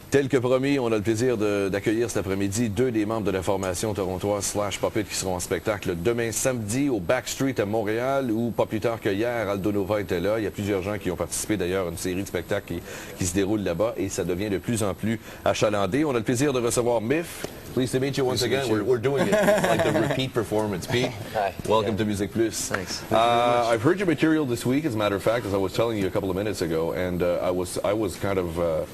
Tel que promis, on a le plaisir d'accueillir cet après-midi deux des membres de la formation torontoise Slash Puppet qui seront en spectacle demain samedi au Backstreet à Montréal, où pas plus tard que hier, Aldo Nova était là. Il y a plusieurs gens qui ont participé d'ailleurs à une série de spectacles qui se déroulent là-bas et ça devient de plus en plus achalandé. On a le plaisir de recevoir Miff. Pleased to meet you once again. We're doing it like the repeat performance. Pete, hi. welcome to Music Plus. Thanks. I've heard your material this week, as a matter of fact, as I was telling you a couple of minutes ago, and I was kind of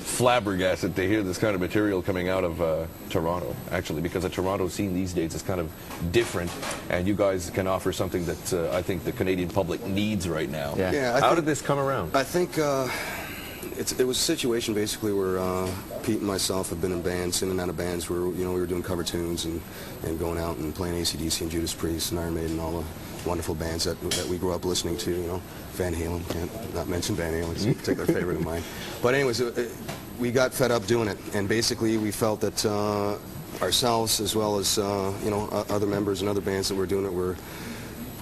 flabbergasted to hear this kind of material coming out of Toronto, actually, because the Toronto scene these days is kind of different, and you guys can offer something that I think the Canadian public needs right now. Yeah. How did this come around? I think it was a situation basically where Pete and myself have been in bands, in and out of bands, where we were doing cover tunes and going out and playing AC/DC and Judas Priest and Iron Maiden and all the wonderful bands that we grew up listening to. Van Halen, can't not mention Van Halen, it's a particular favorite of mine. But anyways, we got fed up doing it, and basically we felt that ourselves, as well as other members and other bands that were doing it, were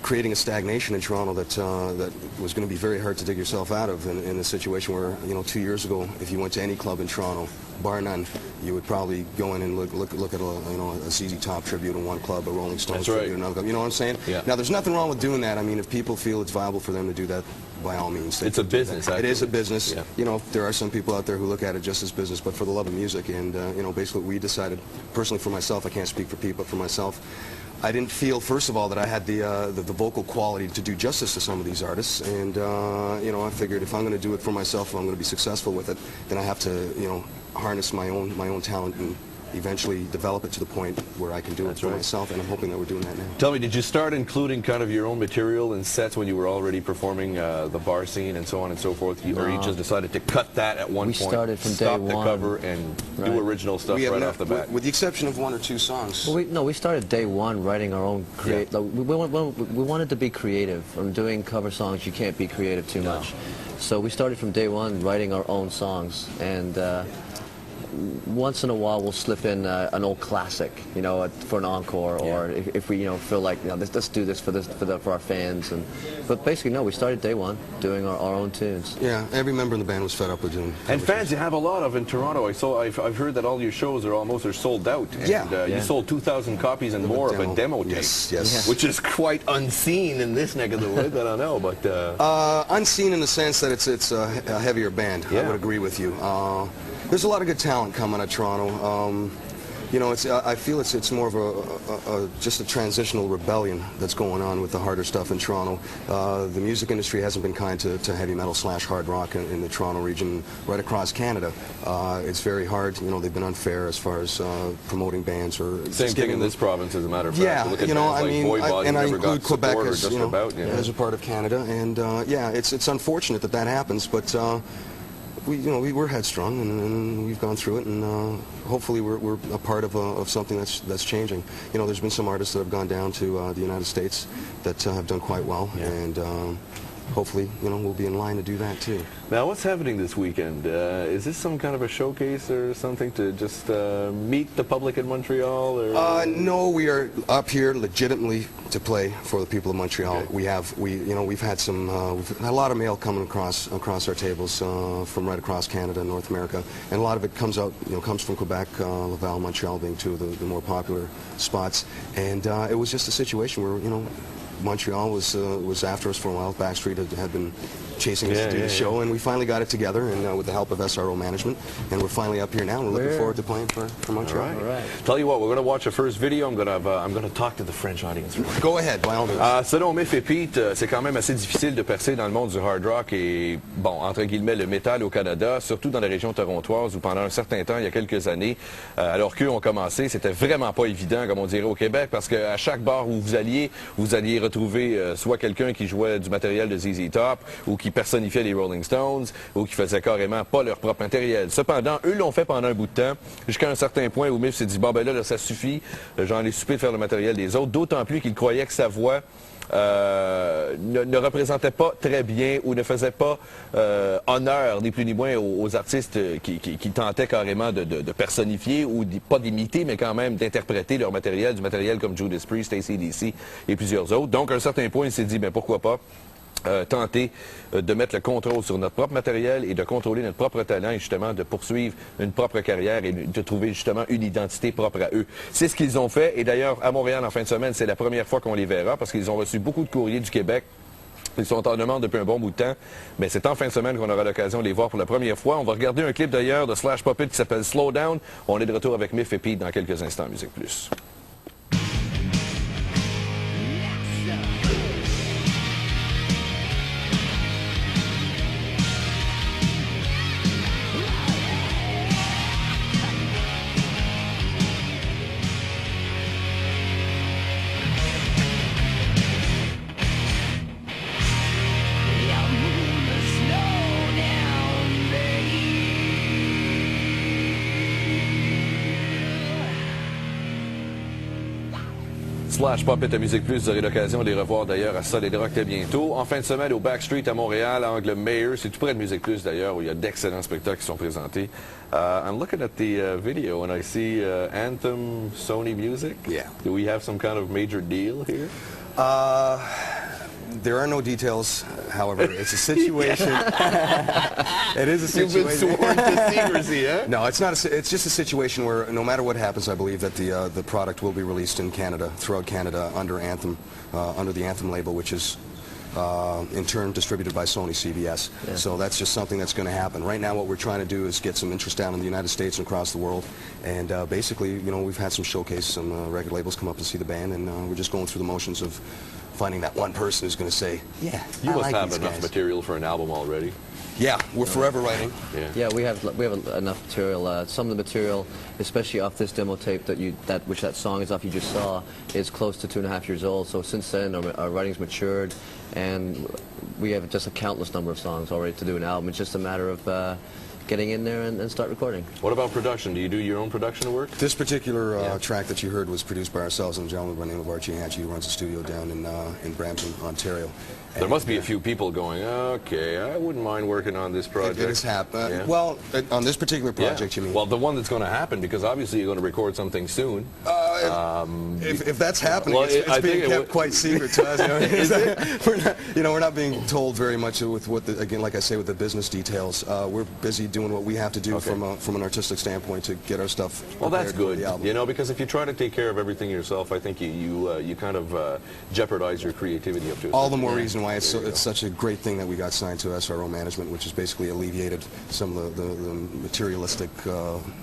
creating a stagnation in Toronto that was going to be very hard to dig yourself out of in a situation where 2 years ago, if you went to any club in Toronto, bar none, you would probably go in and look at a ZZ Top tribute in one club, a Rolling Stones tribute in another club. You know what I'm saying? Yeah. Now, there's nothing wrong with doing that. I mean, if people feel it's viable for them to do that, by all means. It's a business. It is a business. Yeah. There are some people out there who look at it just as business, but for the love of music. And basically, we decided, personally for myself, I can't speak for Pete, but for myself, I didn't feel, first of all, that I had the vocal quality to do justice to some of these artists, and I figured if I'm going to do it for myself, if I'm going to be successful with it, then I have to, harness my own talent and eventually develop it to the point where I can do it for myself, and I'm hoping that we're doing that now. Tell me, did you start including kind of your own material in sets when you were already performing the bar scene and so on and so forth, or you just decided to cut that at one point? We started from stop day the one. cover and do original stuff right off the bat? With the exception of one or two songs. Well, we started day one writing our own we wanted to be creative. From doing cover songs, you can't be creative too much. So we started from day one writing our own songs, and once in a while we'll slip in an old classic, for an encore, or if we, feel like, let's do this for our fans. But basically, no, we started day one doing our own tunes. Yeah, every member in the band was fed up with doing. And fans, you have a lot of in Toronto. I've heard that all your shows are sold out. And, you sold 2,000 copies and more of a demo tape. Yes. Which is quite unseen in this neck of the woods. I don't know, but unseen in the sense that it's a heavier band. I would agree with you. There's a lot of good talent coming out of Toronto. I feel it's more of just a transitional rebellion that's going on with the harder stuff in Toronto. The music industry hasn't been kind to heavy metal / hard rock in the Toronto region, right across Canada. It's very hard. They've been unfair as far as promoting bands or same thing in this province, as a matter of fact. Yeah, look at bands like Voivod, and I never got include Quebec as, as a part of Canada. And it's unfortunate that happens, but. We're headstrong, and we've gone through it, and hopefully we're a part of something that's changing. There's been some artists that have gone down to the United States that have done quite well, and hopefully, we'll be in line to do that too. Now, what's happening this weekend? Is this some kind of a showcase or something to just meet the public in Montreal? Or? No, we are up here legitimately to play for the people of Montreal. Okay. We've had a lot of mail coming across our tables from right across Canada and North America, and a lot of it comes from Quebec, Laval, Montreal being two of the more popular spots, and it was just a situation where Montreal was after us for a while. Backstreet had been chasing us to do the show, and we finally got it together, and with the help of SRO management, and we're finally up here now. And we're looking forward to playing for Montreal. All right. Tell you what, we're going to watch a first video. I'm going to talk to the French audience. Go ahead, by all means. Selon Miff et Pete, c'est quand même assez difficile de percer dans le monde du hard rock et, bon, entre guillemets, le métal au Canada, surtout dans la région torontoise où pendant un certain temps, il y a quelques années, alors qu'eux ont commencé, c'était vraiment pas évident, comme on dirait au Québec, parce qu'à chaque bar où vous alliez retrouver soit quelqu'un qui jouait du matériel de ZZ Top ou qui personnifiait les Rolling Stones ou qui faisait carrément pas leur propre matériel. Cependant, eux l'ont fait pendant un bout de temps, jusqu'à un certain point où Miff s'est dit, bon ben là, ça suffit, j'en ai soupé de faire le matériel des autres, d'autant plus qu'il croyait que sa voix ne représentait pas très bien ou ne faisait pas honneur, ni plus ni moins, aux artistes qui tentaient carrément de personnifier ou pas d'imiter, mais quand même d'interpréter leur matériel, du matériel comme Judas Priest, AC/DC et plusieurs autres. Donc, à un certain point, il s'est dit, ben pourquoi pas tenter de mettre le contrôle sur notre propre matériel et de contrôler notre propre talent et justement de poursuivre une propre carrière et de trouver justement une identité propre à eux. C'est ce qu'ils ont fait et d'ailleurs à Montréal en fin de semaine, c'est la première fois qu'on les verra parce qu'ils ont reçu beaucoup de courriers du Québec. Ils sont en demande depuis un bon bout de temps, mais c'est en fin de semaine qu'on aura l'occasion de les voir pour la première fois. On va regarder un clip d'ailleurs de Slash Puppet qui s'appelle Slow Down. On est de retour avec Miff et Pete dans quelques instants à Musique Plus. Slash Puppet à Musique Plus, vous aurez l'occasion de les revoir d'ailleurs à Solid Rock très bientôt. En fin de semaine au Backstreet à Montréal, à Angle Mayor, c'est tout près de Musique Plus d'ailleurs, où il y a d'excellents spectacles qui sont présentés. I'm looking at the video and I see Anthem Sony Music. Yeah. Do we have some kind of major deal here? There are no details, however, it's a situation. It is a situation. You've been sworn to secrecy, huh? No, it's not. It's just a situation where no matter what happens, I believe that the product will be released in Canada, throughout Canada, under Anthem, under the Anthem label, which is in turn distributed by Sony CBS. Yeah. So that's just something that's going to happen. Right now what we're trying to do is get some interest down in the United States and across the world. And basically, you know, we've had some showcase, some record labels come up and see the band, and we're just going through the motions of finding that one person who's going to say, yeah, you I must like have these enough guys. material for an album already. Yeah, we're forever writing. Yeah, we have enough material. Some of the material, especially off this demo tape that song is off you just saw, is close to 2.5 years old. So since then, our writing's matured, and we have just a countless number of songs already to do an album. It's just a matter of getting in there and start recording. What about production? Do you do your own production work? This particular track that you heard was produced by ourselves and a gentleman by the name of Archie Hatchie, who runs a studio down in Brampton, Ontario. There must be a few people going, okay, I wouldn't mind working on this project. It has happened. Well, on this particular project, you mean? Well, the one that's going to happen, because obviously you're going to record something soon. If that's happening, well, it's being kept quite secret to us. You know? Is it? We're not being told very much with what, again, like I say, with the business details. We're busy doing what we have to do from an artistic standpoint to get our stuff prepared. Well, that's good. For the album. You know, because if you try to take care of everything yourself, I think you kind of jeopardize your creativity up to a all the certain more point. reason why it's such a great thing that we got signed to SRO Management, which has basically alleviated some of the materialistic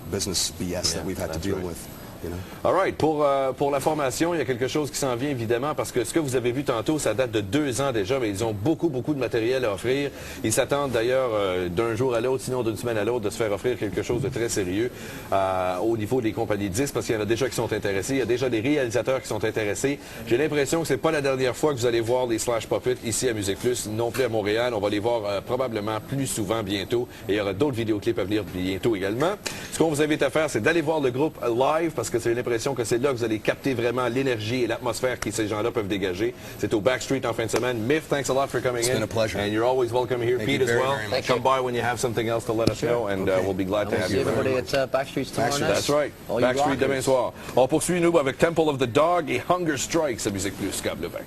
business BS that we've had to deal with. You know? All right. Pour la formation, il y a quelque chose qui s'en vient évidemment parce que ce que vous avez vu tantôt, ça date de 2 ans déjà, mais ils ont beaucoup de matériel à offrir. Ils s'attendent d'ailleurs d'un jour à l'autre, sinon d'une semaine à l'autre, de se faire offrir quelque chose de très sérieux au niveau des compagnies de disques parce qu'il y en a déjà qui sont intéressés. Il y a déjà des réalisateurs qui sont intéressés. J'ai l'impression que c'est pas la dernière fois que vous allez voir les Slash Puppet ici à Musique Plus, non plus à Montréal. On va les voir probablement plus souvent bientôt et il y aura d'autres vidéoclips à venir bientôt également. Ce qu'on vous invite à faire, c'est d'aller voir le groupe live parce que j'ai l'impression que c'est là que vous allez capter vraiment l'énergie et l'atmosphère que ces gens-là peuvent dégager. C'est au Backstreet en fin de semaine. Miff, thanks a lot for coming in. It's been a pleasure. And you're always welcome here. Pete as well. Come by when you have something else to let us know, and we'll be glad to have you. Everybody at Backstreet's tomorrow night. That's right. Backstreet demain soir. On poursuit, nous, avec Temple of the Dog et Hunger Strikes à Musique Plus, câble 20.